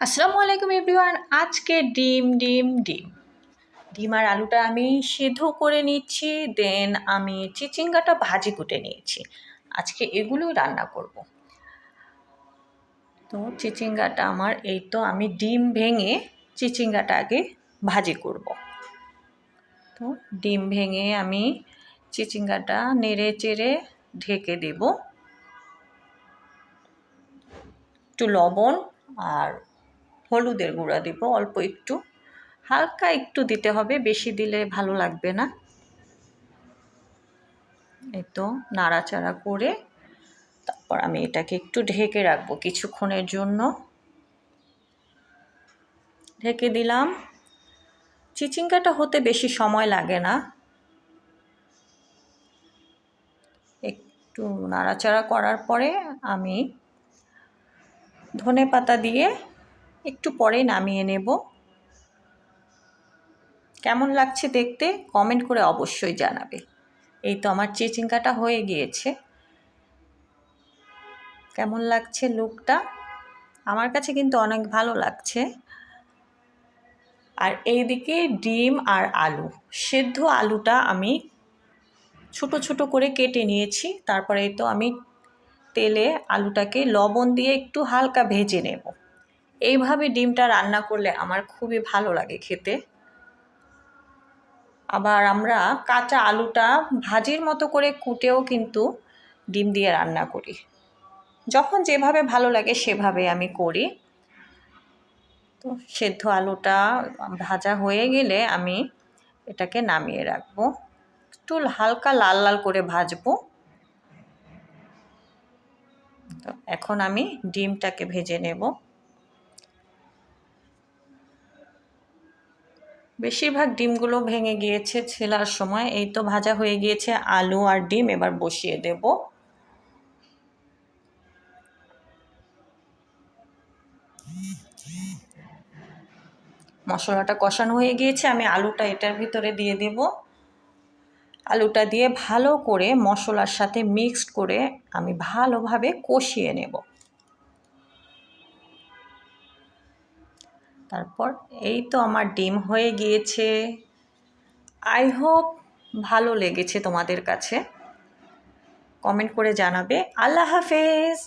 আসসালামু আলাইকুম এভরিওয়ান। আজকে ডিম ডিম ডিম ডিম আর আলুটা আমি সিদ্ধ করে নিচ্ছি, দেন আমি চিচিঙ্গাটা ভাজি কুটে নিয়েছি। আজকে এগুলোই রান্না করব। তো চিচিঙ্গাটা আমার এই তো আমি ডিম ভেঙে চিচিঙ্গাটা আগে ভাজি করব। তো ডিম ভেঙে আমি চিচিঙ্গাটা নেড়ে চেড়ে ঢেকে দেব। একটু লবণ আর হলুদের গুঁড়া দিব অল্প একটু, হালকা একটু দিতে হবে, বেশি দিলে ভালো লাগবে না। এই তো নাড়াচাড়া করে তারপর আমি এটাকে একটু ঢেকে রাখবো কিছুক্ষণের জন্য। ঢেকে দিলাম। চিচিঙ্গাটা হতে বেশি সময় লাগে না। একটু নাড়াচাড়া করার পরে আমি ধনেপাতা দিয়ে একটু পরে নামিয়ে নেব। কেমন লাগছে দেখতে কমেন্ট করে অবশ্যই জানাবে। এই তো আমার চিচিঙ্গাটা হয়ে গিয়েছে। কেমন লাগছে লুকটা? আমার কাছে কিন্তু অনেক ভালো লাগছে। আর এইদিকে ডিম আর আলু, সেদ্ধ আলুটা আমি ছোট ছোট করে কেটে নিয়েছি। তারপরে তো আমি তেলে আলুটাকে লবণ দিয়ে একটু হালকা ভেজে নেব। এইভাবে ডিমটা রান্না করলে আমার খুবই ভালো লাগে খেতে। আবার আমরা কাঁচা আলুটা ভাজির মতো করে কুটেও কিন্তু ডিম দিয়ে রান্না করি। যখন যেভাবে ভালো লাগে সেভাবে আমি করি। তো সেদ্ধ আলুটা ভাজা হয়ে গেলে আমি এটাকে নামিয়ে রাখবো। একটু হালকা লাল লাল করে ভাজবো। তো এখন আমি ডিমটাকে ভেজে নেব। বেশিরভাগ ডিমগুলো ভেঙে গিয়েছে ছেলার সময়। এই তো ভাজা হয়ে গিয়েছে আলু আর ডিম, এবার বসিয়ে দেব। মশলাটা কষানো হয়ে গিয়েছে, আমি আলুটা এটার ভিতরে দিয়ে দেব। আলুটা দিয়ে ভালো করে মশলার সাথে মিক্সড করে আমি ভালোভাবে কষিয়ে নেব। তারপর এই তো আমার ডিম হয়ে গিয়েছে। আই হোপ ভালো লেগেছে তোমাদের কাছে। কমেন্ট করে জানাবে। আল্লাহ হাফেজ।